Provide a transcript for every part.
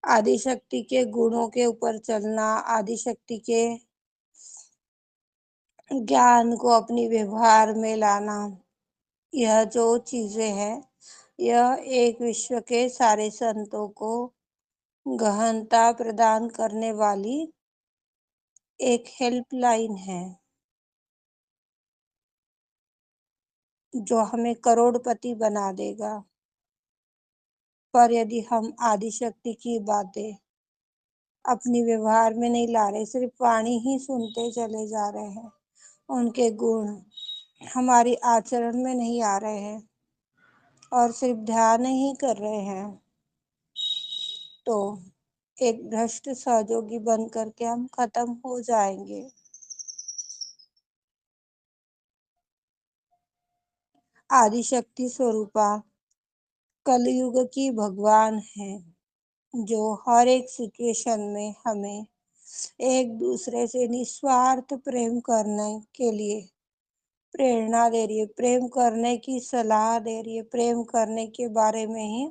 आदि शक्ति के गुणों के ऊपर चलना, आदि शक्ति के ज्ञान को अपनी व्यवहार में लाना, यह जो चीजें हैं, यह एक विश्व के सारे संतों को गहनता प्रदान करने वाली एक हेल्पलाइन है, जो हमें करोड़पति बना देगा। पर यदि हम आदि शक्ति की बातें अपनी व्यवहार में नहीं ला रहे, सिर्फ वाणी ही सुनते चले जा रहे हैं, उनके गुण हमारी आचरण में नहीं आ रहे हैं और सिर्फ ध्यान ही कर रहे हैं, तो एक भ्रष्ट सहयोगी बन करके हम खत्म हो जाएंगे। आदि शक्ति स्वरूपा कलयुग की भगवान है, जो हर एक सिचुएशन में हमें एक दूसरे से निस्वार्थ प्रेम करने के लिए प्रेरणा दे रही है, प्रेम करने की सलाह दे रही है, प्रेम करने के बारे में ही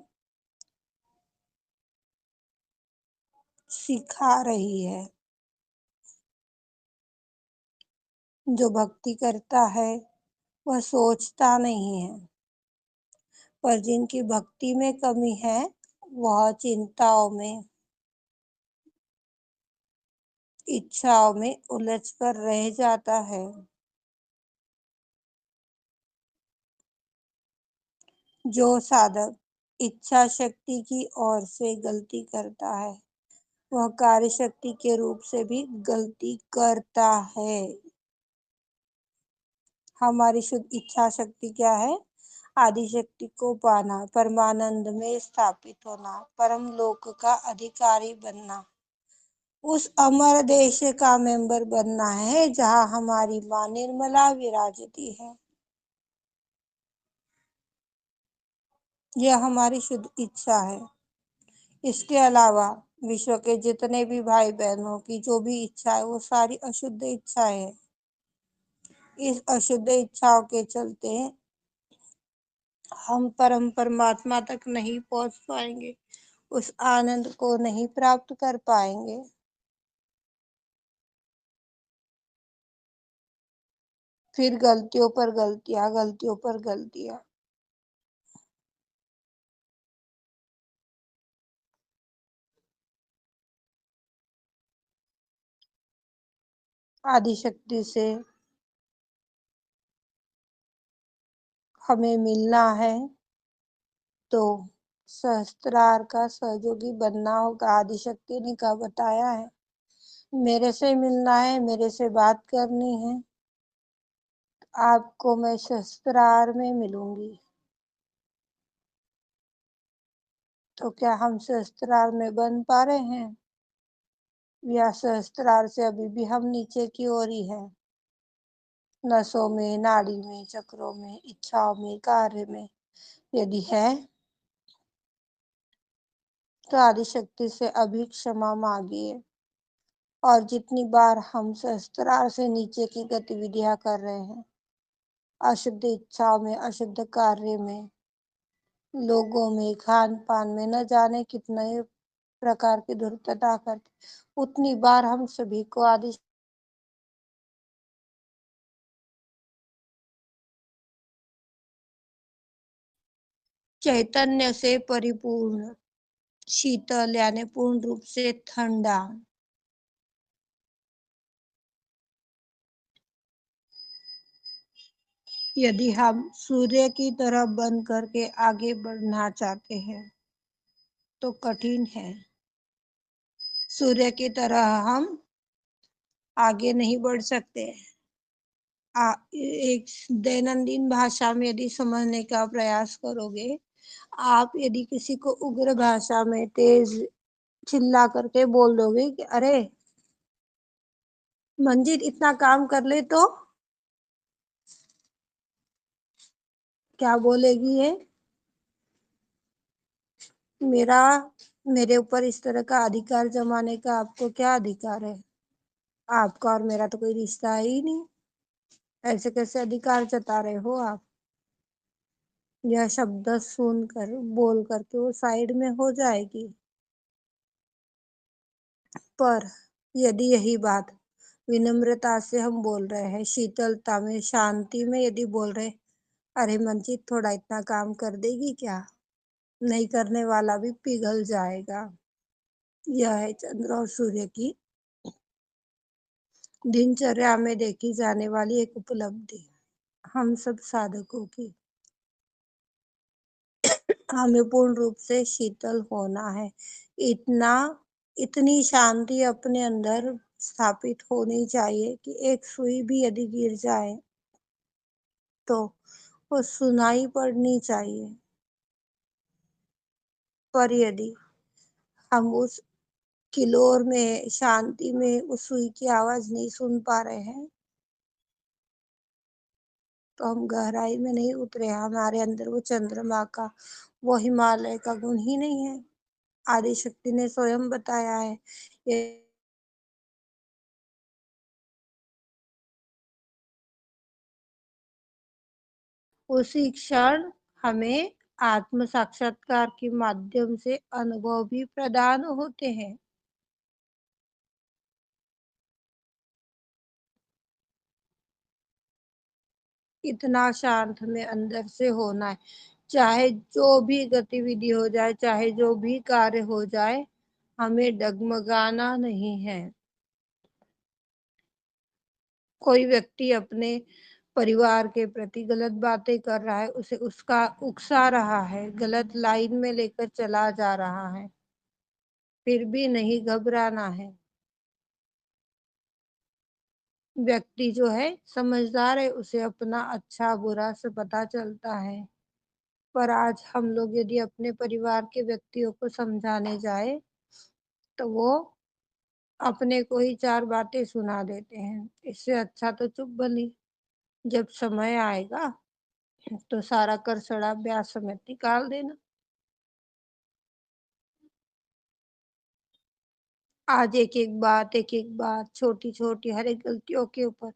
सिखा रही है। जो भक्ति करता है वह सोचता नहीं है, पर जिनकी भक्ति में कमी है वह चिंताओं में, इच्छाओं में उलझ कर रह जाता है। जो साधक इच्छा शक्ति की ओर से गलती करता है, वह कार्य शक्ति के रूप से भी गलती करता है। हमारी शुद्ध इच्छा शक्ति क्या है? आदि शक्ति को पाना, परमानंद में स्थापित होना, परम लोक का अधिकारी बनना, उस अमर देश का मेंबर बनना है जहाँ हमारी माँ निर्मला विराजती है। यह हमारी शुद्ध इच्छा है। इसके अलावा विश्व के जितने भी भाई बहनों की जो भी इच्छा है, वो सारी अशुद्ध इच्छाएं है। इस अशुद्ध इच्छाओं के चलते हम परम परमात्मा तक नहीं पहुंच पाएंगे, उस आनंद को नहीं प्राप्त कर पाएंगे। फिर गलतियों पर गलतियां, गलतियों पर गलतियां। आदि शक्ति से हमें मिलना है तो सहस्त्रार का सहयोगी बनना होगा। आदि शक्ति ने क्या बताया है? मेरे से मिलना है, मेरे से बात करनी है, आपको मैं सहस्त्रार में मिलूंगी। तो क्या हम सहस्त्रार में बन पा रहे हैं, या सहस्त्रार से अभी भी हम नीचे की ओर ही है? नसों में, नाड़ी में, चक्रों में, इच्छाओं में, कार्य में यदि है तो आदि शक्ति से अभी क्षमा मांगिए। और जितनी बार हम सहस्त्रार से नीचे की गतिविधियां कर रहे हैं, अशुद्ध इच्छाओं में, अशुद्ध कार्य में, लोगों में, खान पान में, न जाने कितने प्रकार की धूर्तता करते, उतनी बार हम सभी को आदि चैतन्य से परिपूर्ण, शीतल यानी पूर्ण रूप से ठंडा, यदि हम सूर्य की तरह बन करके आगे बढ़ना चाहते हैं तो कठिन है। सूर्य की तरह हम आगे नहीं बढ़ सकते। एक दैनंदिन भाषा में यदि समझने का प्रयास करोगे, आप यदि किसी को उग्र भाषा में तेज चिल्ला करके बोल दोगे कि अरे मंजीत इतना काम कर ले, तो क्या बोलेगी ये? मेरा मेरे ऊपर इस तरह का अधिकार जमाने का आपको क्या अधिकार है? आपका और मेरा तो कोई रिश्ता है ही नहीं, ऐसे कैसे अधिकार जता रहे हो आप? यह शब्द सुन कर, बोल करके वो साइड में हो जाएगी। पर यदि यही बात विनम्रता से हम बोल रहे हैं, शीतलता में, शांति में यदि बोल रहे, अरे मनजीत थोड़ा इतना काम कर देगी क्या, नहीं करने वाला भी पिघल जाएगा। यह है चंद्र और सूर्य की दिनचर्या में देखी जाने वाली एक उपलब्धि हम सब साधकों की। हमें पूर्ण रूप से शीतल होना है। इतना इतनी शांति अपने अंदर स्थापित होनी चाहिए कि एक सुई भी यदि गिर जाए तो वो सुनाई पड़नी चाहिए। पर यदि हम उस किलोर में, शांति में उस सुई की आवाज नहीं सुन पा रहे हैं, तो हम गहराई में नहीं उतरे। हमारे अंदर वो चंद्रमा का, वो हिमालय का गुण ही नहीं है। आदि शक्ति ने स्वयं बताया है ये। उसी क्षण हमें आत्म साक्षात्कार के माध्यम से अनुभव भी प्रदान होते हैं। इतना शांत हमें अंदर से होना है। चाहे जो भी गतिविधि हो जाए, चाहे जो भी कार्य हो जाए, हमें डगमगाना नहीं है। कोई व्यक्ति अपने परिवार के प्रति गलत बातें कर रहा है, उसे उसका उकसा रहा है, गलत लाइन में लेकर चला जा रहा है, फिर भी नहीं घबराना है। व्यक्ति जो है समझदार है, उसे अपना अच्छा बुरा से पता चलता है। पर आज हम लोग यदि अपने परिवार के व्यक्तियों को समझाने जाए तो वो अपने को ही चार बातें सुना देते हैं। इससे अच्छा तो चुप बनी। जब समय आएगा तो सारा कर सड़ा ब्याज समेत निकाल देना। आज एक एक बात, छोटी छोटी हर एक गलतियों के ऊपर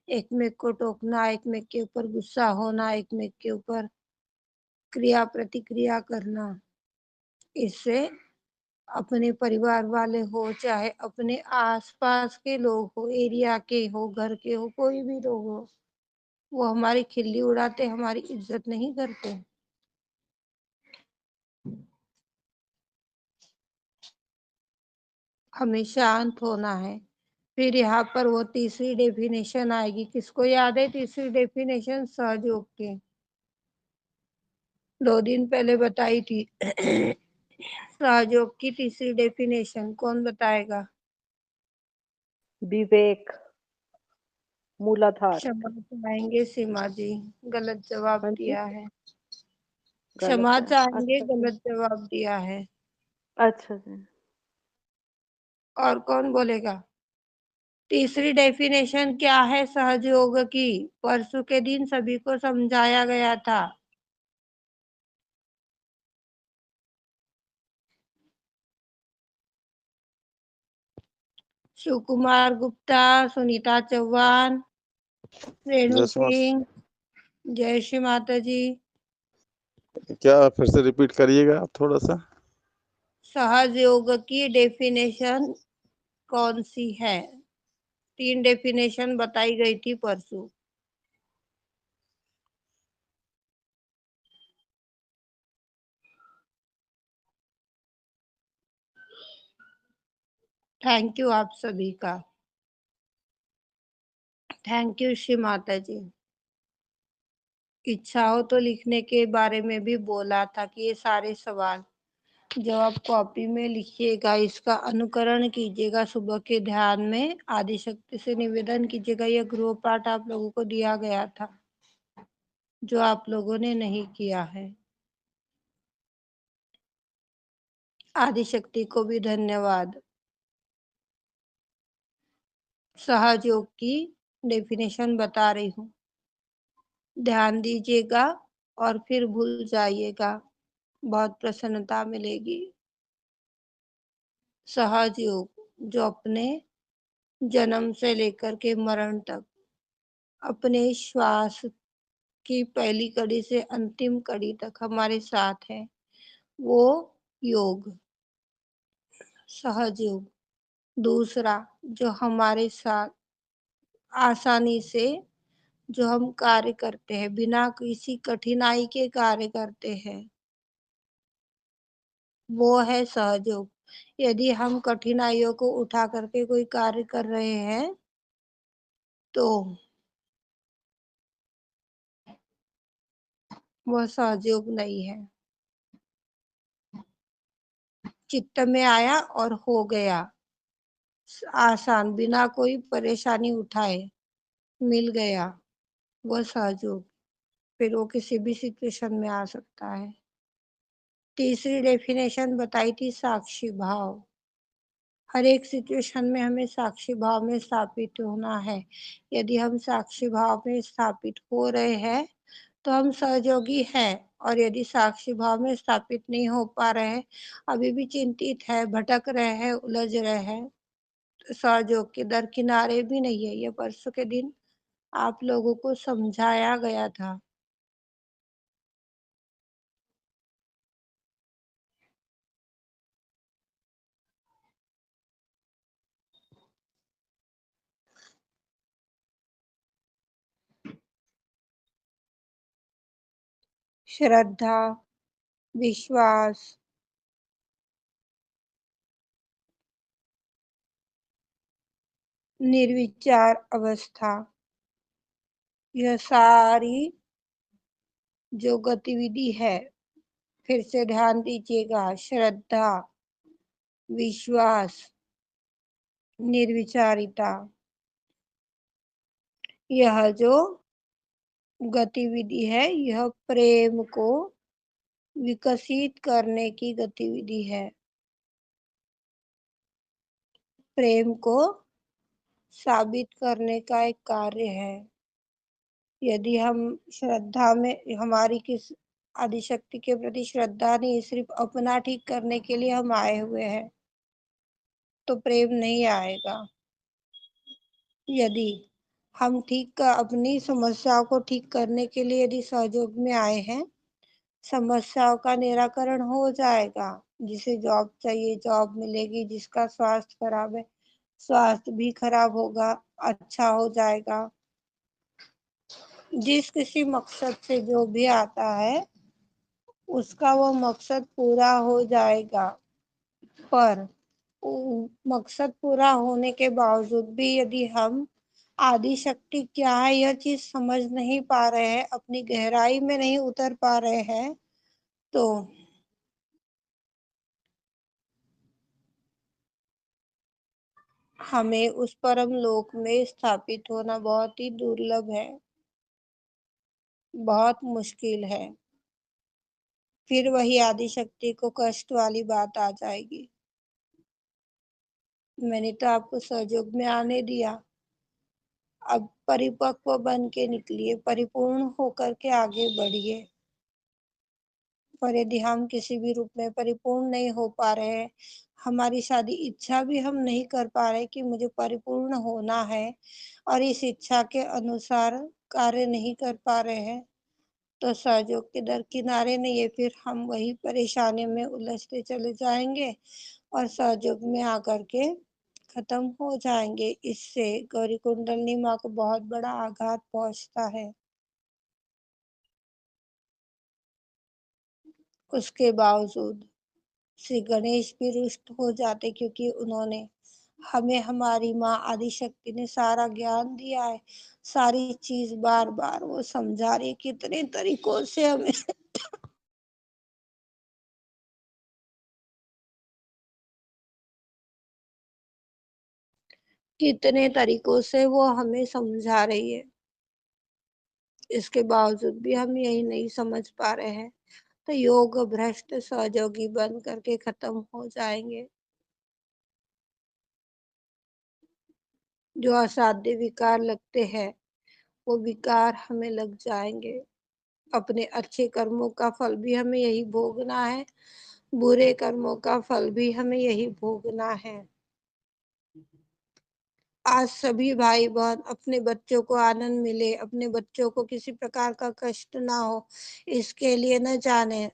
एक में को टोकना, एक में के ऊपर गुस्सा होना, एक में के ऊपर क्रिया प्रतिक्रिया करना, इससे अपने परिवार वाले हो, चाहे अपने आसपास के लोग हो, एरिया के हो, घर के हो, कोई भी लोग हो, वो हमारी खिल्ली उड़ाते, हमारी इज्जत नहीं करते। हमें शांत होना है। फिर यहाँ पर वो तीसरी डेफिनेशन आएगी। किसको याद है तीसरी डेफिनेशन? सहयोग की 2 दिन पहले बताई थी। सहयोग की तीसरी डेफिनेशन कौन बताएगा? विवेक, मूलाधार। क्षमा चाहेंगे सीमा जी, गलत जवाब हाँ जी, दिया है। गलत क्षमा है। चाहेंगे, अच्छा जी, गलत जवाब दिया है। अच्छा जी। और कौन बोलेगा? तीसरी डेफिनेशन क्या है सहयोग की? परसों के दिन सभी को समझाया गया था। शिव कुमार गुप्ता, सुनीता चौहान, रेणु जय श्री सिंह, जय श्री माता जी। क्या फिर से रिपीट करिएगा आप थोड़ा सा? सहयोग की डेफिनेशन कौन सी है? 3 डेफिनेशन बताई गई थी परसों। थैंक यू आप सभी का। थैंक यू श्री माता जी। इच्छा हो तो लिखने के बारे में भी बोला था कि ये सारे सवाल जो आप कॉपी में लिखिएगा, इसका अनुकरण कीजिएगा सुबह के ध्यान में। आदि शक्ति से निवेदन कीजिएगा, यह गृह पाठ आप लोगों को दिया गया था जो आप लोगों ने नहीं किया है। आदि शक्ति को भी धन्यवाद। सहयोग की डेफिनेशन बता रही हूँ, ध्यान दीजिएगा और फिर भूल जाइएगा, बहुत प्रसन्नता मिलेगी। सहयोग जो अपने जन्म से लेकर के मरण तक अपने श्वास की पहली कड़ी से अंतिम कड़ी तक हमारे साथ है, वो योग, सहज योग। दूसरा, जो हमारे साथ आसानी से जो हम कार्य करते हैं, बिना किसी कठिनाई के कार्य करते हैं, वो है सहयोग। यदि हम कठिनाइयों को उठा करके कोई कार्य कर रहे हैं तो वह सहयोग नहीं है। चित्त में आया और हो गया, आसान, बिना कोई परेशानी उठाए मिल गया, वह सहयोग। फिर वो किसी भी सिचुएशन में आ सकता है। तीसरी डेफिनेशन बताई थी साक्षी भाव। हर एक सिचुएशन में हमें साक्षी भाव में स्थापित होना है। यदि हम साक्षी भाव में स्थापित हो रहे हैं तो हम सहयोगी हैं, और यदि साक्षी भाव में स्थापित नहीं हो पा रहे हैं, अभी भी चिंतित है, भटक रहे हैं, उलझ रहे हैं, तो सहयोग के दरकिनारे भी नहीं है। ये परसों के दिन आप लोगों को समझाया गया था। श्रद्धा, विश्वास, निर्विचार अवस्था, यह सारी जो गतिविधि है, फिर से ध्यान दीजिएगा, श्रद्धा, विश्वास, निर्विचारिता, यह जो गतिविधि है, यह प्रेम को विकसित करने की गतिविधि है। प्रेम को साबित करने का एक कार्य है। यदि हम श्रद्धा में, हमारी किस आदिशक्ति के प्रति श्रद्धा नहीं, सिर्फ अपना ठीक करने के लिए हम आए हुए हैं, तो प्रेम नहीं आएगा। यदि हम अपनी समस्याओं को ठीक करने के लिए यदि सहयोग में आए हैं, समस्याओं का निराकरण हो जाएगा। जिसे जॉब चाहिए जॉब मिलेगी, जिसका स्वास्थ्य खराब है स्वास्थ्य भी खराब होगा, अच्छा हो जाएगा। जिस किसी मकसद से जो भी आता है उसका वो मकसद पूरा हो जाएगा। पर मकसद पूरा होने के बावजूद भी यदि हम आदि शक्ति क्या है यह चीज समझ नहीं पा रहे हैं, अपनी गहराई में नहीं उतर पा रहे हैं, तो हमें उस परम लोक में स्थापित होना बहुत ही दुर्लभ है, बहुत मुश्किल है। फिर वही आदि शक्ति को कष्ट वाली बात आ जाएगी। मैंने तो आपको सहयोग में आने दिया, अब परिपक्व बन के निकलिए, परिपूर्ण होकर के आगे बढ़िए। पर यदि हम किसी भी रूप में परिपूर्ण नहीं हो पा रहे हैं, हमारी शादी इच्छा भी हम नहीं कर पा रहे कि मुझे परिपूर्ण होना है, और इस इच्छा के अनुसार कार्य नहीं कर पा रहे हैं, तो सहयोग के दरकिनारे नहीं है। फिर हम वही परेशानी में उलझते चले जाएंगे और सहयोग में आकर के खत्म हो जाएंगे। इससे गौरी कुंडलिनी माँ को बहुत बड़ा आघात पहुंचता है। उसके बावजूद श्री गणेश भी रुष्ट हो जाते, क्योंकि उन्होंने हमें, हमारी माँ आदिशक्ति ने सारा ज्ञान दिया है, सारी चीज बार बार वो समझा रही, कितने तरीकों से हमें कितने तरीकों से वो हमें समझा रही है। इसके बावजूद भी हम यही नहीं समझ पा रहे हैं, तो योग भ्रष्ट सहयोगी बन करके खत्म हो जाएंगे। जो असाध्य विकार लगते हैं वो विकार हमें लग जाएंगे। अपने अच्छे कर्मों का फल भी हमें यही भोगना है, बुरे कर्मों का फल भी हमें यही भोगना है। आज सभी भाई बहन अपने बच्चों को आनंद मिले, अपने बच्चों को किसी प्रकार का कष्ट ना हो, इसके लिए न जाने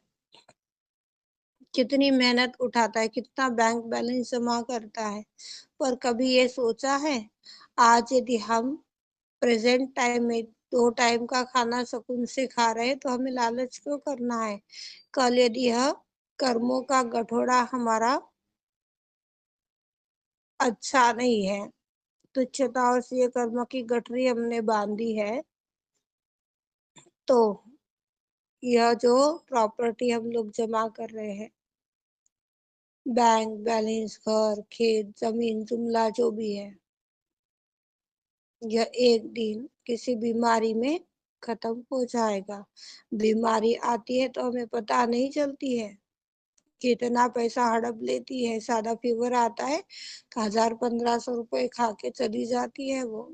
कितनी मेहनत उठाता है, कितना बैंक बैलेंस जमा करता है, पर कभी ये सोचा है आज यदि हम प्रेजेंट टाइम में 2 टाइम का खाना सुकून से खा रहे हैं तो हमें लालच क्यों करना है? कल यदि यह कर्मों का गठोड़ा हमारा अच्छा नहीं है, तुच्छताओं से ये कर्म की गठरी हमने बांधी है, तो यह जो प्रॉपर्टी हम लोग जमा कर रहे हैं, बैंक बैलेंस, घर, खेत, जमीन, जुमला जो भी है, यह एक दिन किसी बीमारी में खत्म हो जाएगा। बीमारी आती है तो हमें पता नहीं चलती है, कितना पैसा हड़प लेती है। सादा फीवर आता है तो 1000-1500 रुपए खा के चली जाती है वो।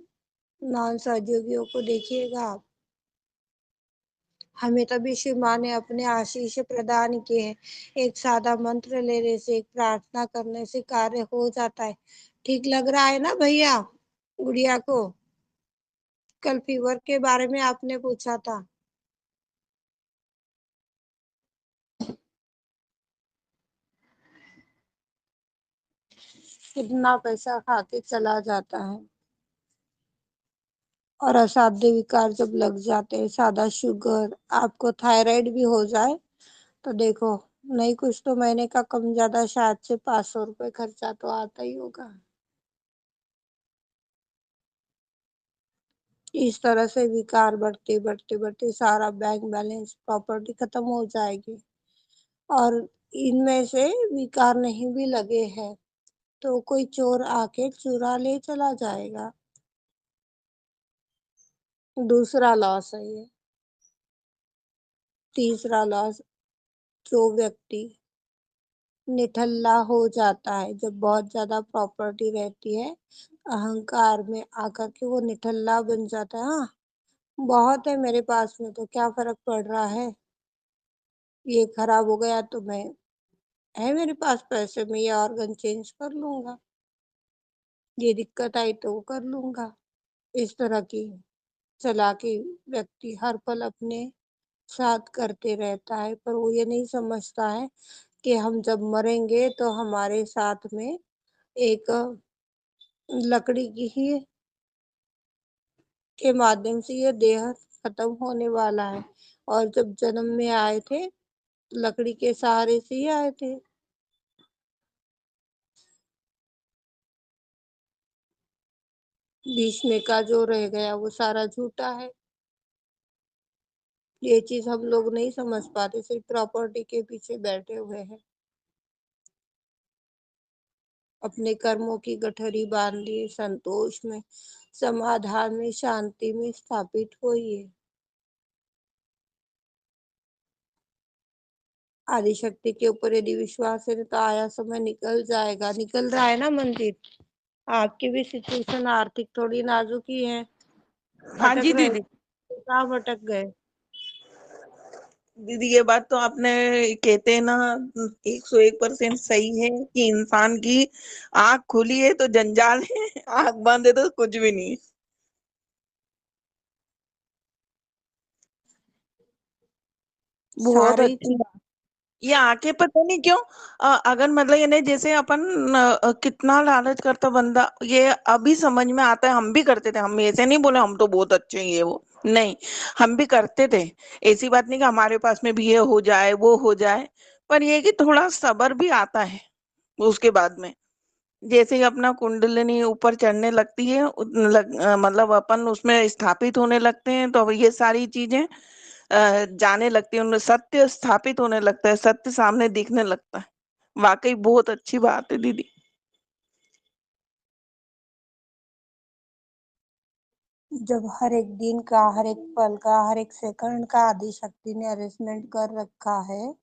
नॉन सहयोगियों को देखिएगा आप। हमें तभी शिव माँ ने अपने आशीष प्रदान किए हैं। एक सादा मंत्र लेने से, एक प्रार्थना करने से कार्य हो जाता है। ठीक लग रहा है ना भैया गुड़िया को? कल फीवर के बारे में आपने पूछा था। कितना पैसा खा के चला जाता है। और असाध्य विकार जब लग जाते हैं, सादा शुगर, आपको थायराइड भी हो जाए तो देखो, नहीं कुछ तो महीने का कम ज्यादा शायद से 500 रुपए खर्चा तो आता ही होगा। इस तरह से विकार बढ़ते बढ़ते बढ़ते सारा बैंक बैलेंस, प्रॉपर्टी खत्म हो जाएगी। और इनमें से विकार नहीं भी लगे हैं तो कोई चोर आके चुरा ले चला जाएगा। दूसरा लॉस है ये। तीसरा लॉस, जो व्यक्ति निठल्ला हो जाता है, जब बहुत ज्यादा प्रॉपर्टी रहती है, अहंकार में आकर के वो निठल्ला बन जाता है। हाँ, बहुत है मेरे पास में तो क्या फर्क पड़ रहा है, ये खराब हो गया तो मैं, है मेरे पास पैसे, में ये ऑर्गन चेंज कर लूंगा, ये दिक्कत आई तो वो कर लूंगा। इस तरह की चालाकी व्यक्ति हर पल अपने साथ करते रहता है, पर वो ये नहीं समझता है कि हम जब मरेंगे तो हमारे साथ में एक लकड़ी की ही के माध्यम से ये देह खत्म होने वाला है। और जब जन्म में आए थे लकड़ी के सहारे से ही आए थे। बीच में का जो रह गया वो सारा झूठा है। ये चीज हम लोग नहीं समझ पाते, सिर्फ प्रॉपर्टी के पीछे बैठे हुए हैं। अपने कर्मों की गठरी बांध लिए, संतोष में, समाधान में, शांति में स्थापित होइए। आदिशक्ति के ऊपर यदि विश्वास है तो आया समय निकल जाएगा। निकल रहा है ना मंदिर? आपकी भी सिचुएशन आर्थिक थोड़ी नाजुक ही है। हाँ भटक जी रहे दीदी। थे, कहाँ भटक गए? दीदी ये बात तो आपने कहते हैं ना 101% सही है कि इंसान की आंख खुली है तो जंजाल है, आंख बंद है तो कुछ भी नहीं है। बहुत सारे ही अच्छी बात। ये आंखें पता नहीं क्यों अगर मतलब ये नहीं, जैसे अपन कितना लालच करता बंदा, ये अभी समझ में आता है। हम भी करते थे, हम ऐसे नहीं बोले हम तो बहुत अच्छे हैं ये वो, नहीं, हम भी करते थे। ऐसी बात नहीं कि हमारे पास में भी ये हो जाए वो हो जाए, पर ये कि थोड़ा सब्र भी आता है उसके बाद में। जैसे ही अपना कुंडलिनी ऊपर चढ़ने लगती है मतलब अपन उसमें स्थापित होने लगते हैं, तो ये सारी चीजें जाने लगती है, उनमें सत्य स्थापित होने लगता है, सत्य सामने दिखने लगता है। वाकई बहुत अच्छी बात है दीदी। जब हर एक दिन का, हर एक पल का, हर एक सेकंड का आदिशक्ति ने अरेंजमेंट कर रखा है,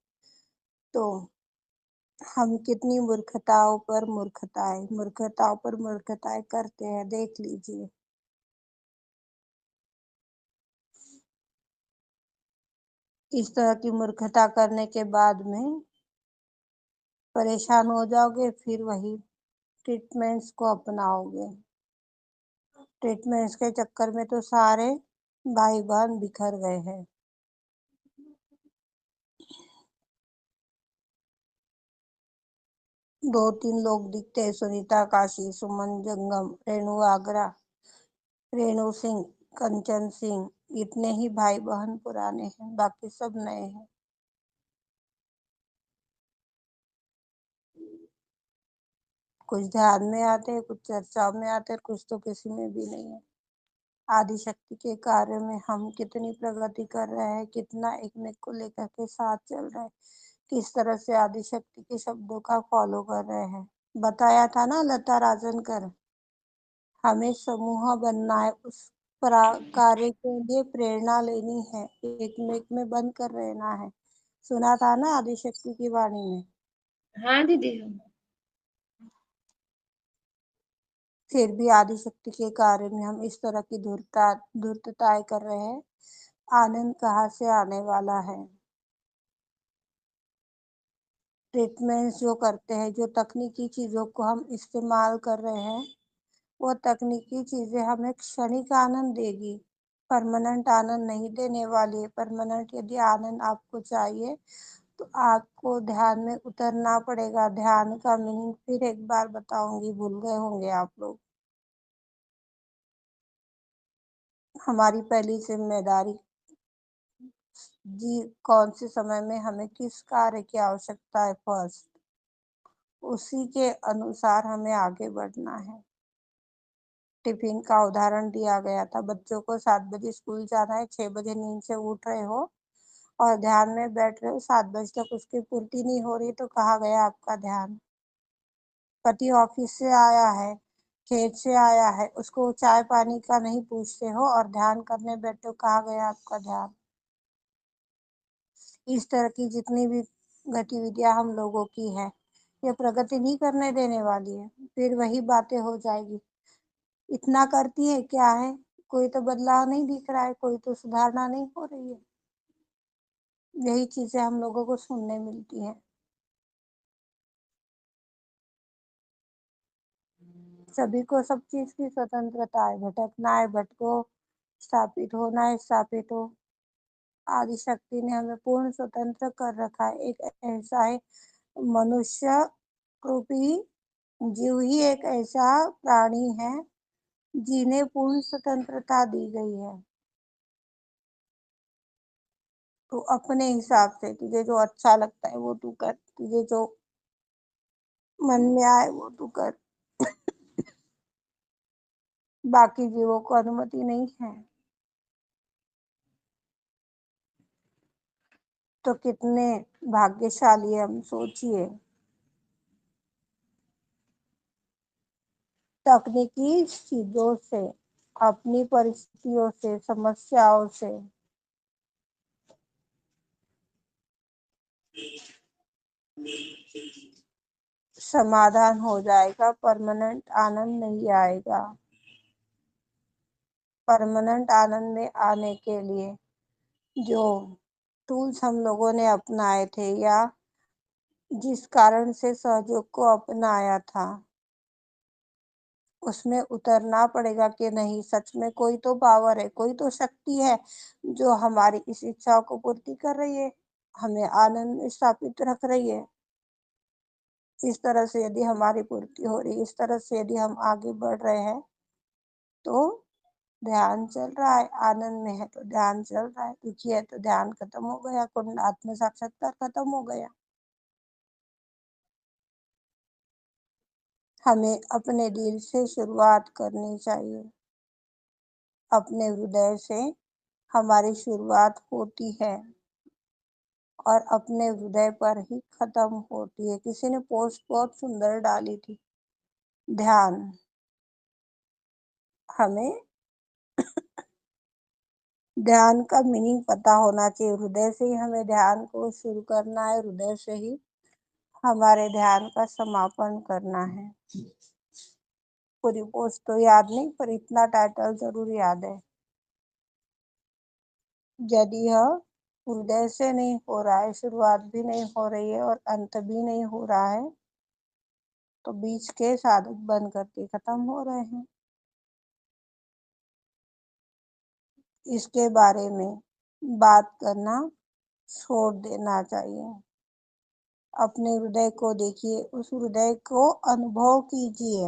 तो हम कितनी मूर्खताओं पर मूर्खताएं करते हैं, देख लीजिए। इस तरह की मूर्खता करने के बाद में परेशान हो जाओगे, फिर वही ट्रीटमेंट्स को अपनाओगे। ट्रीटमेंट्स के चक्कर में तो सारे भाई बहन बिखर गए हैं। 2-3 लोग दिखते हैं, सुनीता काशी, सुमन जंगम, रेणु आगरा, रेणु सिंह, कंचन सिंह, इतने ही भाई बहन पुराने हैं, बाकी सब नए हैं। कुछ ध्यान में आते हैं, कुछ चर्चाओं में आते हैं, कुछ तो किसी में भी नहीं है। आदिशक्ति के कार्य में हम कितनी प्रगति कर रहे हैं, कितना एक को लेकर के साथ चल रहे हैं, किस तरह से आदिशक्ति के शब्दों का फॉलो कर रहे हैं। बताया था ना लता राजनकर, हमें समूह बनना है, उस कार्य के लिए प्रेरणा लेनी है, एक में बंद कर रहना है। सुना था ना आदिशक्ति की वाणी में। हाँ दीदी। फिर भी आदिशक्ति के कार्य में हम इस तरह की धूर्तताएं कर रहे हैं, आनंद कहाँ से आने वाला है। ट्रीटमेंट्स जो करते हैं, जो तकनीकी चीजों को हम इस्तेमाल कर रहे हैं, वो तकनीकी चीजें हमें क्षणिक आनंद देगी, परमानेंट आनंद नहीं देने वाली है। परमानेंट यदि आनंद आपको चाहिए तो आपको ध्यान में उतरना पड़ेगा। ध्यान का मीनिंग फिर एक बार बताऊंगी, भूल गए होंगे आप लोग। हमारी पहली जिम्मेदारी जी, कौन से समय में हमें किस कार्य की आवश्यकता है, फर्स्ट उसी के अनुसार हमें आगे बढ़ना है। टिफिन का उदाहरण दिया गया था, बच्चों को 7 बजे स्कूल जाना है, 6 बजे नींद से उठ रहे हो और ध्यान में बैठ रहे हो, 7 बजे तक उसकी पूर्ति नहीं हो रही, तो कहाँ गया आपका ध्यान। पति ऑफिस से आया है, खेत से आया है, उसको चाय पानी का नहीं पूछते हो और ध्यान करने बैठे हो, कहाँ गया आपका ध्यान। इस तरह की जितनी भी गतिविधियां हम लोगों की है, ये प्रगति नहीं करने देने वाली है, फिर वही बातें हो जाएगी। इतना करती है क्या है, कोई तो बदलाव नहीं दिख रहा है, कोई तो सुधारना नहीं हो रही है। यही चीजें हम लोगों को सुनने मिलती हैं। सभी को सब चीज की स्वतंत्रता है, भटकना है भटको, स्थापित होना है स्थापित हो। आदिशक्ति ने हमें पूर्ण स्वतंत्र कर रखा है। एक ऐसा है, मनुष्य रूपी जीव ही एक ऐसा प्राणी है जिन्हें पूर्ण स्वतंत्रता दी गई है। तो अपने हिसाब से तुझे जो अच्छा लगता है वो तू कर, तुझे जो मन में आए वो तू कर, बाकी जीवों को अनुमति नहीं है। तो कितने भाग्यशाली है हम, सोचिए। तकनीकी चीजों से, अपनी परिस्थितियों से, समस्याओं से समाधान हो जाएगा, परमानेंट आनंद नहीं आएगा। परमानेंट आनंद में आने के लिए जो टूल्स हम लोगों ने अपनाए थे या जिस कारण से सहयोग को अपनाया था, उसमें उतरना पड़ेगा कि नहीं, सच में कोई तो पावर है, कोई तो शक्ति है जो हमारी इस इच्छा को पूर्ति कर रही है, हमें आनंद में स्थापित रख रही है। इस तरह से यदि हमारी पूर्ति हो रही, इस तरह से यदि हम आगे बढ़ रहे हैं, तो ध्यान चल रहा है, आनंद में है तो ध्यान चल रहा है, दुखी है तो ध्यान खत्म हो गया, कुंड आत्म साक्षात्कार खत्म हो गया। हमें अपने दिल से शुरुआत करनी चाहिए, अपने हृदय से हमारी शुरुआत होती है और अपने हृदय पर ही खत्म होती है। किसी ने पोस्ट बहुत सुंदर डाली थी, ध्यान हमें ध्यान का मीनिंग पता होना चाहिए। हृदय से ही हमें ध्यान को शुरू करना है, हृदय से ही हमारे ध्यान का समापन करना है। पूरी पोस्ट तो याद नहीं, पर इतना टाइटल जरूर याद है। यदि यह हृदय से नहीं हो रहा है, शुरुआत भी नहीं हो रही है और अंत भी नहीं हो रहा है, तो बीच के साधक बन करके खत्म हो रहे हैं। इसके बारे में बात करना छोड़ देना चाहिए। اپنے ہردے کو دیکھیے، اس ہردے کو انبھو کیجیے،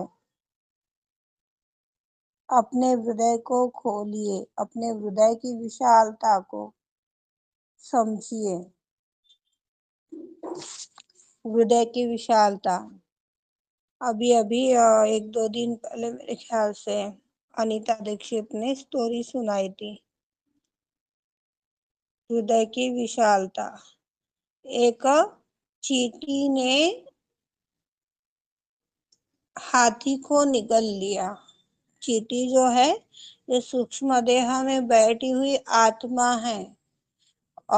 اپنے ہردے کو کھولیے، اپنے ہردے کی وشالتا کو سمجھیے۔ ہردے کی وشالتا، ابھی 1-2 دن پہلے میرے خیال سے انیتا دیکشت نے اسٹوری سنائی تھی، ہردے کی وشالتا۔ ایک چیٹی نے ہاتھی کو نگل لیا۔ چیٹی جو ہے یہ سوکشم دیہا میں بیٹھی ہوئی آتما ہے،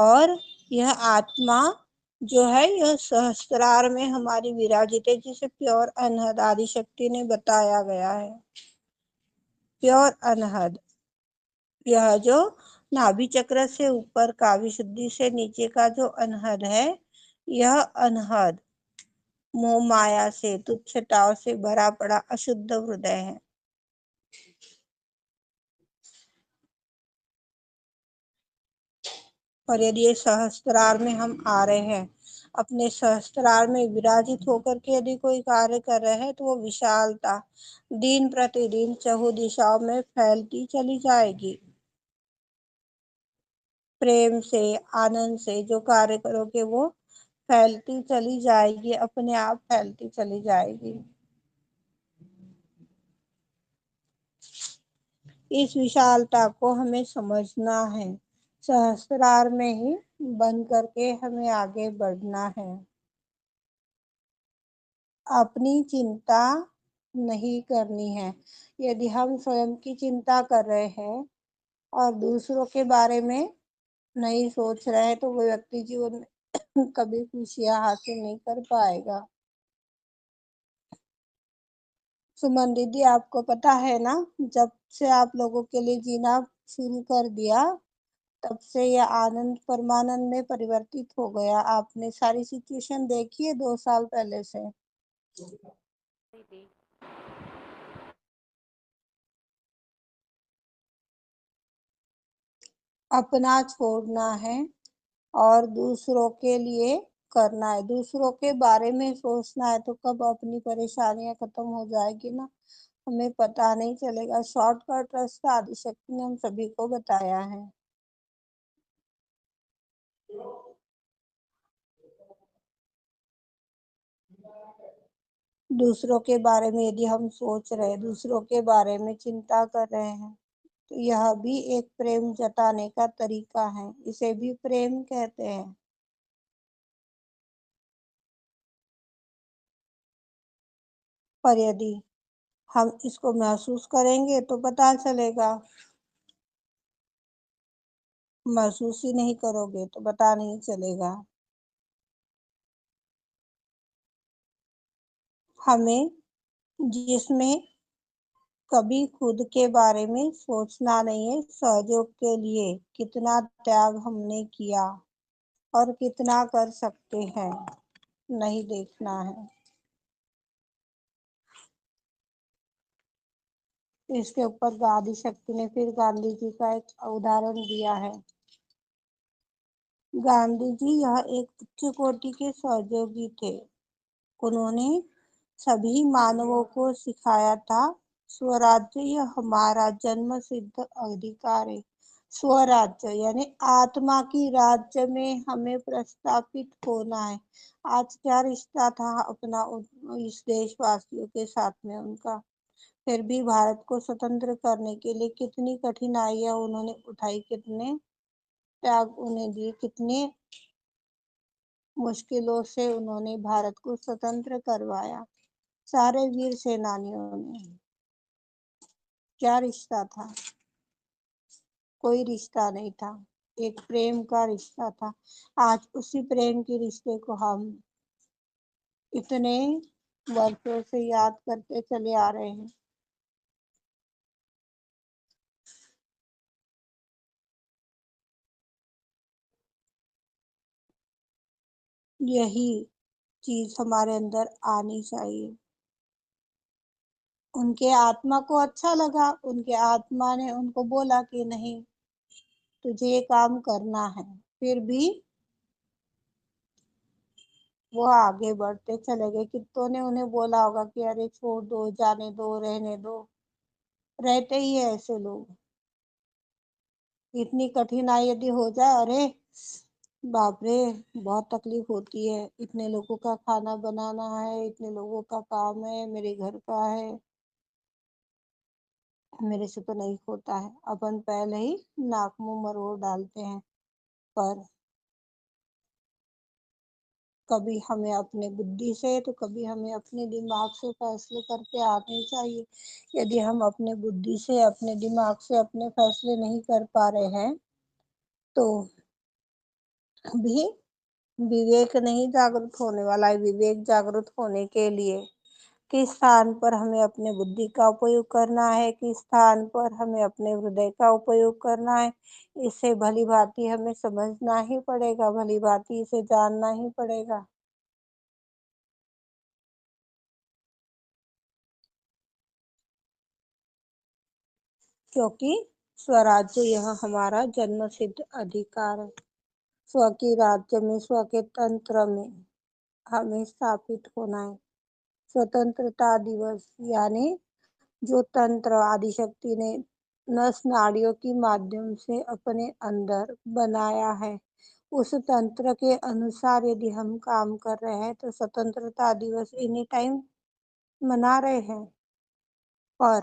اور یہ آتما جو ہے یہ سہسرار میں ہماری وراجت ہے، جسے پیور انہد آدی شکتی نے بتایا گیا ہے۔ پیور انہد، یہ جو نابھی چکر سے اوپر کاوی شدھی سے نیچے کا جو انہد ہے، یہ انہد موہ مایا سے تچھتاؤ سے بھرا پڑا اشدھ ہردے ہے۔ اور یدی یہ سہسرار میں ہم آ رہے ہیں، اپنے سہسرار میں وراجت ہو کر کے یدی کوئی کاریہ کر رہے ہیں، تو وہ وشالتا دن پرتی دن چہو دشاؤں میں پھیلتی چلی جائے گی۔ پریم سے، آنند سے جو کاریہ کرو گے وہ پھیلتی چلی جائے گی، اپنے آپ پھیلتی چلی جائے گی۔ اس وشالتا کو ہمیں سمجھنا ہے، سہسرار میں ہی بن کر کے ہمیں آگے بڑھنا ہے۔ اپنی چنتا نہیں کرنی ہے۔ یدی ہم سوئم کی چنتا کر رہے ہیں اور دوسروں کے بارے میں نہیں سوچ رہے، تو وہ ویکتی جیون میں کبھی خوشیاں حاصل نہیں کر پائے گا۔ سمن دیدی، آپ کو پتا ہے نا، جب سے آپ لوگوں کے لیے جینا شروع کر دیا، تب سے یہ آنند پرمانند میں پریورتت ہو گیا۔ آپ نے ساری سچویشن دیکھی ہے 2 سال پہلے سے۔ اپنا چھوڑنا ہے اور دوسروں کے لیے کرنا ہے، دوسروں کے بارے میں سوچنا ہے، تو کب اپنی پریشانیاں ختم ہو جائے گی نا، ہمیں پتہ نہیں چلے گا۔ شارٹ کٹ راستہ آدی شکتی نے ہم سبھی کو بتایا ہے۔ دوسروں کے بارے میں یدی ہم سوچ رہے، دوسروں کے بارے میں چنتا کر رہے ہیں، تو یہ بھی ایک پریم جتانے کا طریقہ ہے، اسے بھی پریم کہتے ہیں۔ پر یدی ہم اس کو محسوس کریں گے تو پتہ چلے گا، محسوس ہی نہیں کرو گے تو پتہ نہیں چلے گا۔ ہمیں جس میں کبھی خود کے بارے میں سوچنا نہیں ہے، سہجوگ کے لیے کتنا تیاگ ہم نے کیا اور کتنا کر سکتے ہیں، نہیں دیکھنا ہے۔ اس کے اوپر آدی شکتی نے پھر گاندھی جی کا ایک ادہرن دیا ہے۔ گاندھی جی یہاں ایک اچ کوٹی کے سہجوگی تھے۔ انہوں نے سبھی مانووں کو سکھایا تھا، سوراجیہ یہ ہمارا جنم سدھ ادھیکار ہے۔ سوراجیہ یعنی آتما کی راجیہ میں ہمیں پرستھاپت ہونا ہے۔ آج کیا رشتہ تھا اپنا اس دیش واسیوں کے ساتھ میں ان کا، پھر بھی بھارت کو سوتنتر کرنے کے لیے کتنی کٹھنائیاں انہوں نے اٹھائی، کتنے تیاگ انہیں دیے، کتنی مشکلوں سے انہوں نے بھارت کو سوتنتر کروایا۔ سارے ویر سینانیوں نے۔ کیا رشتہ تھا؟ کوئی رشتہ نہیں تھا، ایک پریم کا رشتہ تھا۔ آج اسی پریم کے رشتے کو ہم اتنے برسوں سے یاد کرتے چلے آ رہے ہیں۔ یہی چیز ہمارے اندر آنی چاہیے۔ ان کے آتما کو اچھا لگا، ان کے آتما نے ان کو بولا کہ نہیں تجھے یہ کام کرنا ہے، پھر بھی वो आगे बढ़ते चले गए। कितनों ने उन्हें बोला होगा कि अरे छोड़ दो, जाने दो, रहने दो। रहते ही है ऐसे लोग। इतनी कठिनाई यदि हो जाए, अरे बाप रे, बहुत तकलीफ होती है। इतने लोगों का खाना बनाना है, इतने लोगों का काम है, मेरे घर का है, मेरे से तो नहीं होता है। अपन पहले ही नाक मुंह मरोड़ डालते हैं। पर कभी हमें अपने बुद्धि से तो कभी हमें अपने दिमाग से फैसले करके आने चाहिए। यदि हम अपने बुद्धि से, अपने दिमाग से अपने फैसले नहीं कर पा रहे हैं तो भी विवेक नहीं जागृत होने वाला है। विवेक जागृत होने के लिए किस स्थान पर हमें अपने बुद्धि का उपयोग करना है, किस स्थान पर हमें अपने हृदय का उपयोग करना है, इसे भली भांति हमें समझना ही पड़ेगा, भली भांति इसे जानना ही पड़ेगा। क्योंकि स्वराज्य यह हमारा जन्म सिद्ध अधिकार है। स्व के राज्य में, स्व के तंत्र में हमें स्थापित होना है। स्वतंत्रता दिवस यानी जो तंत्र आदिशक्ति ने नस नाड़ियों के माध्यम से अपने अंदर बनाया है, उस तंत्र के अनुसार यदि हम काम कर रहे हैं तो स्वतंत्रता दिवस एनी टाइम मना रहे हैं। पर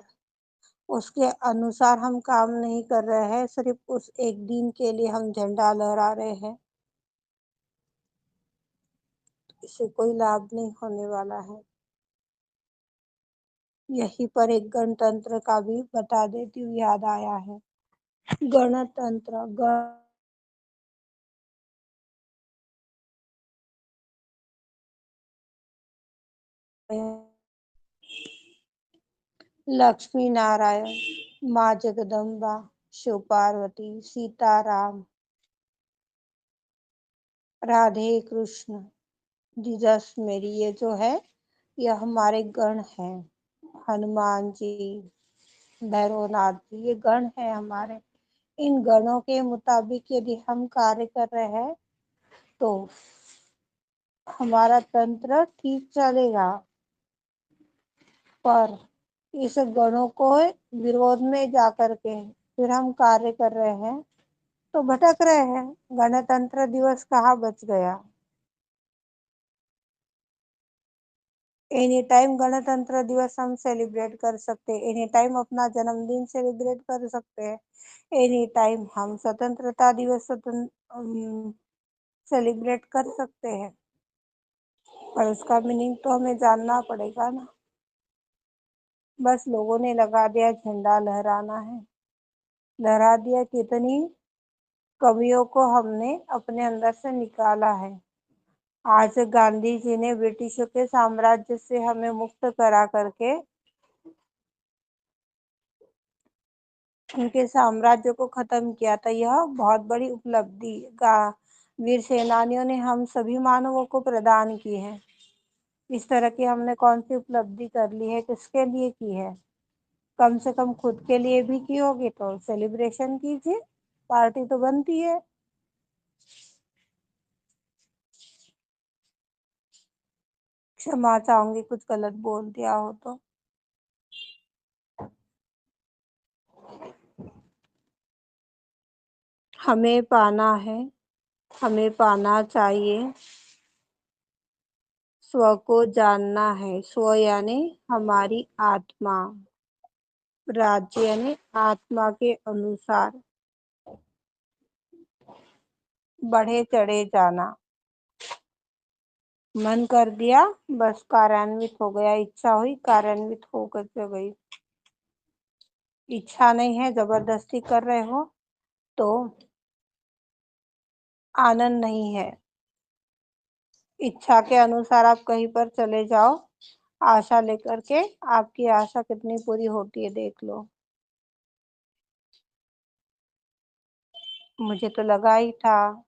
उसके अनुसार हम काम नहीं कर रहे हैं, सिर्फ उस एक दिन के लिए हम झंडा लहरा रहे हैं, इससे कोई लाभ नहीं होने वाला है। यहीं पर एक गणतंत्र का भी बता देती हूँ, याद आया है। गणतंत्र लक्ष्मी नारायण, माँ जगदम्बा, शिव पार्वती, सीताराम, राधे कृष्ण, जीसस मेरी, ये जो है यह हमारे गण हैं। हनुमान जी, भैरवनाथ जी, ये गण है हमारे। इन गणों के मुताबिक यदि हम कार्य कर रहे हैं तो हमारा तंत्र ठीक चलेगा। पर इस गणों को विरोध में जाकर के फिर हम कार्य कर रहे हैं तो भटक रहे हैं। गणतंत्र दिवस कहाँ बच गया। एनी टाइम गणतंत्र दिवस हम सेलिब्रेट कर सकते हैं, एनी टाइम अपना जन्मदिन सेलिब्रेट कर सकते हैं, एनी टाइम हम स्वतंत्रता दिवस सेलिब्रेट कर सकते हैं। पर उसका मीनिंग तो हमें जानना पड़ेगा ना। बस लोगों ने लगा दिया झंडा लहराना है, लहरा दिया। कितनी कवियों को हमने अपने अंदर से निकाला है। आज गांधी जी ने ब्रिटिशों के साम्राज्य से हमें मुक्त करा करके उनके साम्राज्य को खत्म किया था। यह बहुत बड़ी उपलब्धि वीर सेनानियों ने हम सभी मानवों को प्रदान की है। इस तरह की हमने कौन सी उपलब्धि कर ली है, किसके लिए की है? कम से कम खुद के लिए भी की होगी तो सेलिब्रेशन कीजिए, पार्टी तो बनती है। क्षमा चाहूंगी कुछ गलत बोल दिया हो तो। हमें पाना है, हमें पाना चाहिए। स्व को जानना है। स्व यानी हमारी आत्मा, राज्य यानी आत्मा के अनुसार बढ़े चढ़े जाना। मन कर दिया, बस कार्यान्वित हो गया। इच्छा हुई, कार्यान्वित होकर के गई। इच्छा नहीं है, जबरदस्ती कर रहे हो तो आनंद नहीं है। इच्छा के अनुसार आप कहीं पर चले जाओ, आशा लेकर के, आपकी आशा कितनी पूरी होती है देख लो। मुझे तो लगा ही था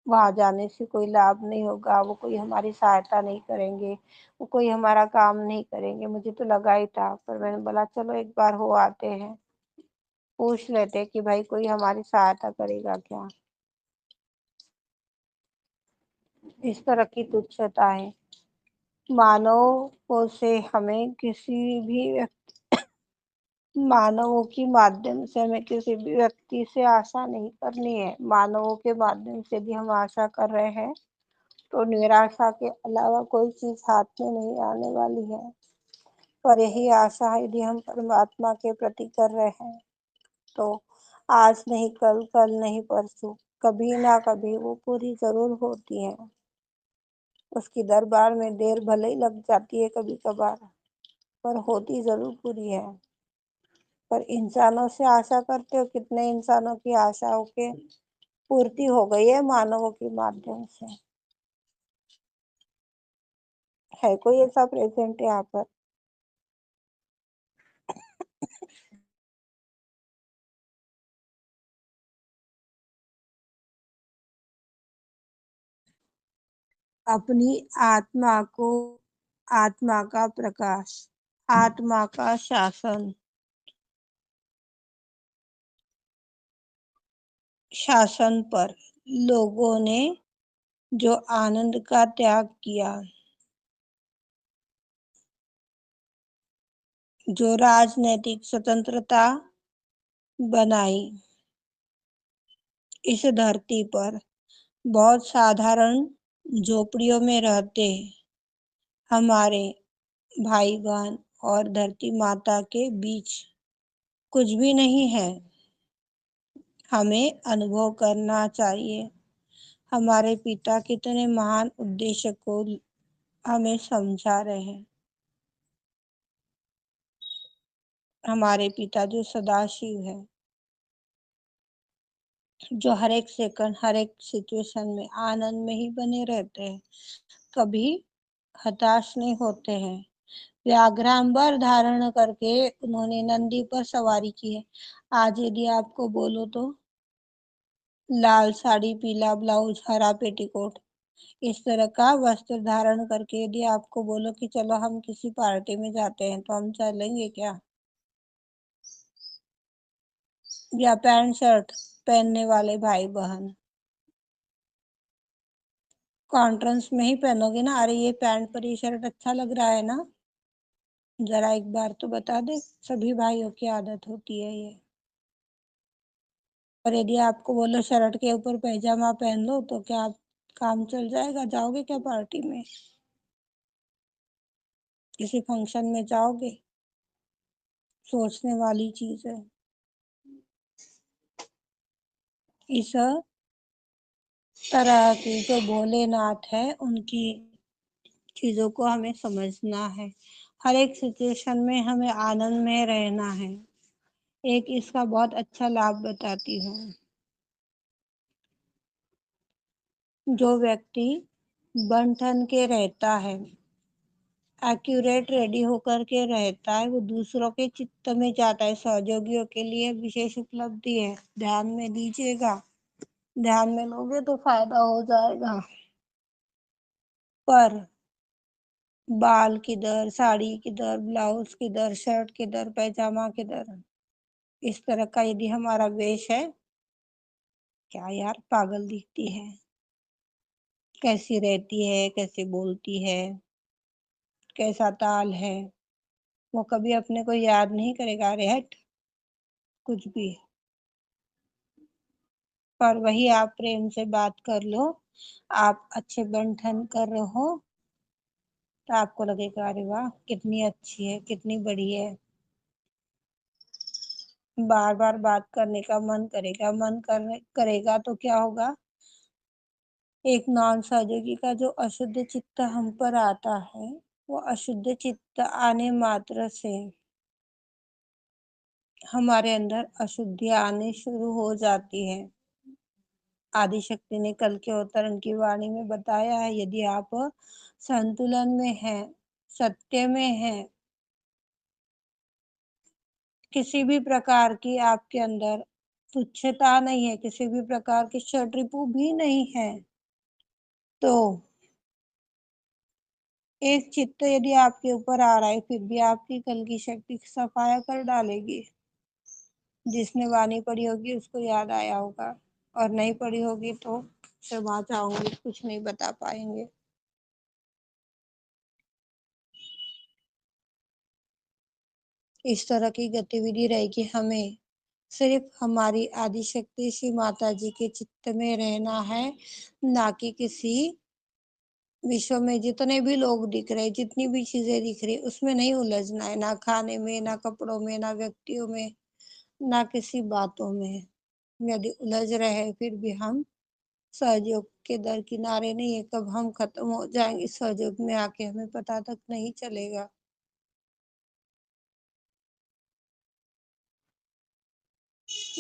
वहां जाने से कोई लाभ नहीं होगा, वो कोई हमारी सहायता नहीं करेंगे, वो कोई हमारा काम नहीं करेंगे। मुझे तो लगा ही था, पर मैंने बोला चलो एक बार हो आते हैं, पूछ लेते कि भाई कोई हमारी सहायता करेगा क्या। इस तरह की तुच्छताएं मानवों से हमें किसी भी मानवों के माध्यम से हमें किसी भी व्यक्ति से आशा नहीं करनी है। मानवों के माध्यम से भी हम आशा कर रहे हैं तो निराशा के अलावा कोई चीज हाथ में नहीं आने वाली है। पर यही आशा यदि हम परमात्मा के प्रति कर रहे हैं तो आज नहीं कल, कल नहीं परसों, कभी ना कभी वो पूरी जरूर होती है। उसकी दरबार में देर भले ही लग जाती है कभी कभार, पर होती जरूर पूरी है। पर इंसानों से आशा करते हो, कितने इंसानों की आशाओं के पूर्ति हो गई है मानवों के माध्यम से। है कोई ऐसा प्रेजेंट यहाँ पर? अपनी आत्मा को, आत्मा का प्रकाश, आत्मा का शासन, शासन पर लोगों ने जो आनंद का त्याग किया, जो राजनीतिक स्वतंत्रता बनाई, इस धरती पर बहुत साधारण झोपड़ियों में रहते हमारे भाई बहन और धरती माता के बीच कुछ भी नहीं है। हमें अनुभव करना चाहिए हमारे पिता कितने महान उद्देश्य को हमें समझा रहे हैं। हमारे पिता जो सदाशिव है, जो हर एक सेकंड हर एक सिचुएशन में आनंद में ही बने रहते हैं, कभी हताश नहीं होते हैं। व्याघ्रांबर धारण करके उन्होंने नंदी पर सवारी की है। आज यदि आपको बोलो तो लाल साड़ी, पीला ब्लाउज, हरा पेटीकोट, इस तरह का वस्त्र धारण करके यदि आपको बोलो कि चलो हम किसी पार्टी में जाते हैं तो हम चलेंगे क्या? या पैंट शर्ट पहनने वाले भाई बहन कॉन्ट्रास्ट में ही पहनोगे ना, अरे ये पैंट पर ये शर्ट अच्छा लग रहा है ना, जरा एक बार तो बता दे। सभी भाइयों की आदत होती है ये। और यदि आपको बोलो शर्ट के ऊपर पैजामा पहन लो तो क्या काम चल जाएगा? जाओगे क्या पार्टी में, किसी फंक्शन में जाओगे? सोचने वाली चीज है। इस तरह की जो भोलेनाथ है उनकी चीजों को हमें समझना है। हर एक सिचुएशन में हमें आनंद में रहना है। एक इसका बहुत अच्छा लाभ बताती हूँ। जो व्यक्ति बन ठन के रहता है, एक्यूरेट रेडी होकर के रहता है, वो दूसरों के चित्त में जाता है। सहयोगियों के लिए विशेष उपलब्धि है, ध्यान में दीजिएगा। ध्यान में लोगे तो फायदा हो जाएगा। पर बाल किधर, साड़ी किधर, ब्लाउज किधर, शर्ट किधर, पैजामा किधर, इस तरह का यदि हमारा वेश है, क्या यार पागल दिखती है, कैसी रहती है, कैसे बोलती है, कैसा ताल है, वो कभी अपने को याद नहीं करेगा। अरे हट, कुछ भी। पर वही आप प्रेम से बात कर लो, आप अच्छे बन ठन कर रहे हो, तो आपको लगेगा अरे वाह कितनी अच्छी है, कितनी बड़ी है। बार बार बात करने का मन करेगा। मन करने करेगा तो क्या होगा? एक नॉन सहयोगी का जो अशुद्ध चित्त हम पर आता है, वो अशुद्ध चित्त आने मात्र से हमारे अंदर अशुद्धियां आने शुरू हो जाती है। आदिशक्ति ने कल के अवतरण की वाणी में बताया है, यदि आप संतुलन में हैं, सत्य में हैं, किसी भी प्रकार की आपके अंदर तुच्छता नहीं है, किसी भी प्रकार की शत्रुपु भी नहीं है, तो एक चित्त यदि आपके ऊपर आ रहा है, फिर भी आपकी कल की शक्ति सफाया कर डालेगी। जिसने वाणी पढ़ी होगी उसको याद आया होगा, और नहीं पढ़ी होगी तो क्षमा चाहूंगी, कुछ नहीं बता पाएंगे। इस तरह की गतिविधि रहेगी। हमें सिर्फ हमारी आदिशक्ति श्री माता जी के चित्त में रहना है, ना कि किसी विश्व में जितने भी लोग दिख रहे, जितनी भी चीजें दिख रही, उसमें नहीं उलझना है, ना खाने में, ना कपड़ों में, ना व्यक्तियों में, ना किसी बातों में। यदि उलझ रहे फिर भी हम सहयोग के दर किनारे नहीं है। कब हम खत्म हो जाएंगे सहयोग में आके हमें पता तक नहीं चलेगा।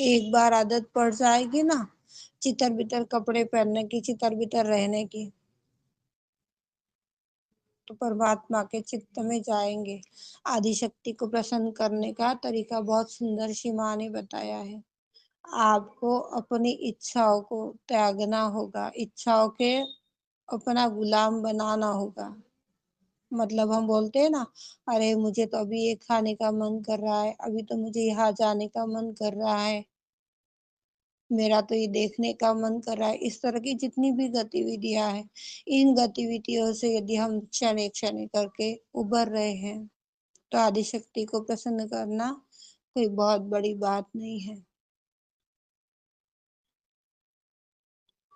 एक बार आदत पड़ जाएगी ना चितर बितर कपड़े पहनने की, चितर बितर रहने की, तो परमात्मा के चित्त में जाएंगे। आदिशक्ति को प्रसन्न करने का तरीका बहुत सुंदर श्री माँ ने बताया है। आपको अपनी इच्छाओं को त्यागना होगा, इच्छाओं के अपना गुलाम बनाना होगा। मतलब हम बोलते हैं ना, अरे मुझे तो अभी ये खाने का मन कर रहा है, अभी तो मुझे यहाँ जाने का मन कर रहा है, मेरा तो ये देखने का मन कर रहा है। इस तरह की जितनी भी गतिविधियां हैं, इन गतिविधियों से यदि हम क्षण क्षण करके उबर रहे हैं तो आदिशक्ति को प्रसन्न करना कोई बहुत बड़ी बात नहीं है।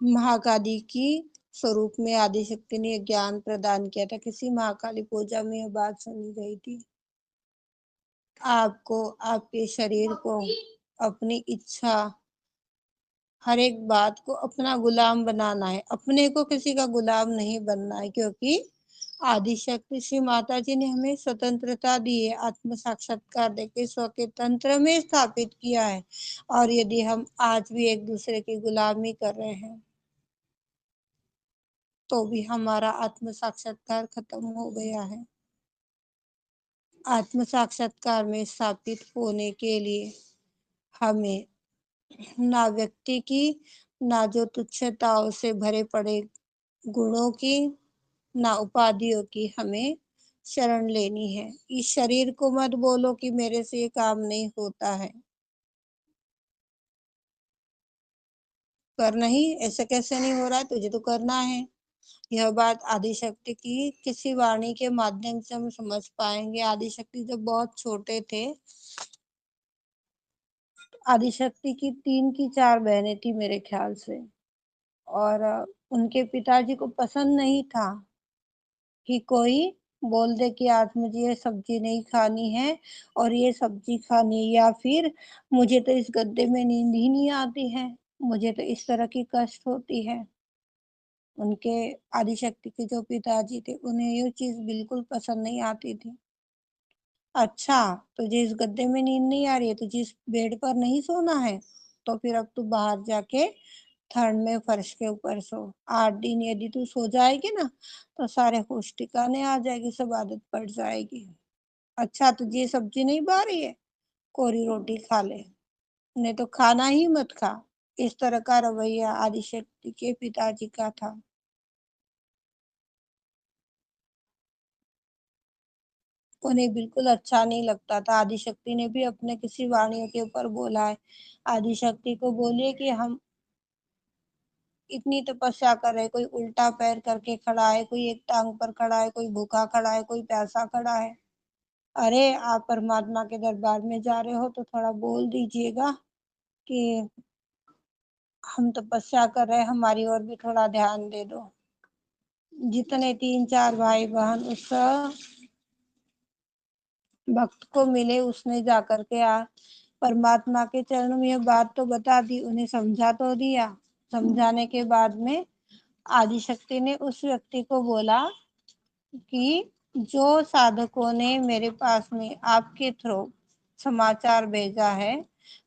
महाकाली की स्वरूप में आदिशक्ति ने ज्ञान प्रदान किया था। किसी महाकाली पूजा में यह बात सुनी गई थी। आपको आपके शरीर को अपनी इच्छा, हर एक बात को अपना गुलाम बनाना है, अपने को किसी का गुलाम नहीं बनना है, क्योंकि आदिशक्ति श्री माता जी ने हमें स्वतंत्रता दी है, आत्म साक्षात्कार देके स्व के तंत्र में स्थापित किया है। और यदि हम आज भी एक दूसरे की गुलामी कर रहे हैं तो भी हमारा आत्म साक्षात्कार खत्म हो गया है। आत्म साक्षात्कार में स्थापित होने के लिए हमें ना व्यक्ति की, ना जो तुच्छताओं से भरे पड़े गुणों की, ना उपाधियों की हमें शरण लेनी है। इस शरीर को मत बोलो कि मेरे से ये काम नहीं होता है, करना ही, ऐसे कैसे नहीं हो रहा है, तुझे तो करना है। यह बात आदिशक्ति की किसी वाणी के माध्यम से हम समझ पाएंगे। आदिशक्ति जब बहुत छोटे थे, आदिशक्ति की 3 की 4 बहनें थी मेरे ख्याल से, और उनके पिताजी को पसंद नहीं था कि कोई बोल दे कि आज मुझे ये सब्जी नहीं खानी है और ये सब्जी खानी है, या फिर मुझे तो इस गद्दे में नींद ही नहीं आती है, मुझे तो इस तरह की कष्ट होती है। उनके आदिशक्ति के जो पिताजी थे उन्हें ये चीज बिल्कुल पसंद नहीं आती थी। अच्छा, तुझे इस गद्दे में नींद नहीं आ रही है, तुझे इस बेड पर नहीं सोना है, तो फिर अब तू बाहर जाके ठंड में फर्श के ऊपर सो। 8 दिन यदि तू सो जाएगी ना तो सारे होश ठिकाने आ जाएगी, सब आदत पड़ जाएगी। अच्छा, तुझे ये सब्जी नहीं भा रही है, कोरी रोटी खा ले, नहीं तो खाना ही मत खा। इस तरह का रवैया आदिशक्ति के पिताजी का था। उन्हें बिल्कुल अच्छा नहीं लगता था। आदिशक्ति ने भी अपने किसी वाणियों के ऊपर बोला है, आदिशक्ति को बोलिए कि हम इतनी तपस्या कर रहे, कोई उल्टा पैर करके खड़ा है, कोई एक टांग पर खड़ा है, कोई भूखा खड़ा है, कोई प्यासा खड़ा है। अरे आप परमात्मा के दरबार में जा रहे हो तो थोड़ा बोल दीजिएगा कि हम तपस्या कर रहे हैं, हमारी ओर भी थोड़ा ध्यान दे दो। जितने 3 4 भाई बहन उस भक्त को मिले, उसने जाकर के परमात्मा के चरणों में यह बात तो बता दी, उन्हें समझा तो दिया। समझाने के बाद में आदिशक्ति ने उस व्यक्ति को बोला कि जो साधकों ने मेरे पास में आपके थ्रू समाचार भेजा है,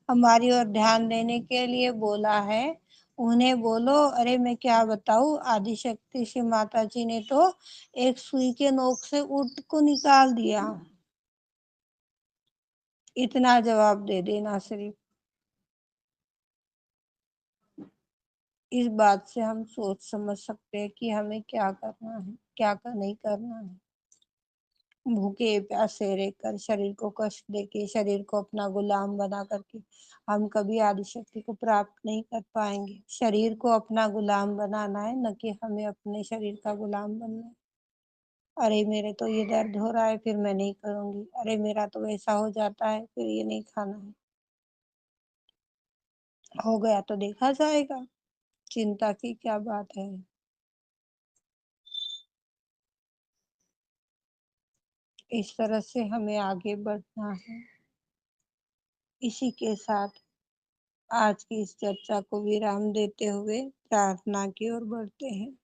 हमारी ओर ध्यान देने के लिए बोला है, उन्हें बोलो। अरे मैं क्या बताऊं, आदिशक्ति श्री माता जी ने तो एक सुई के नोक से ऊंट को निकाल दिया। इतना जवाब दे देना सिर्फ, इस बात से हम सोच समझ सकते हैं कि हमें क्या करना है, क्या नहीं करना है। भूखे प्यासे रहकर, शरीर को कष्ट देके, शरीर को अपना गुलाम बना करके हम कभी आदिशक्ति को प्राप्त नहीं कर पाएंगे। शरीर को अपना गुलाम बनाना है, न कि हमें अपने शरीर का गुलाम बनना है। अरे मेरे तो ये दर्द हो रहा है, फिर मैं नहीं करूंगी। अरे मेरा तो ऐसा हो जाता है, फिर ये नहीं खाना है। हो गया तो देखा जाएगा, चिंता की क्या बात है। इस तरह से हमें आगे बढ़ना है। इसी के साथ आज की इस चर्चा को विराम देते हुए प्रार्थना की ओर बढ़ते हैं।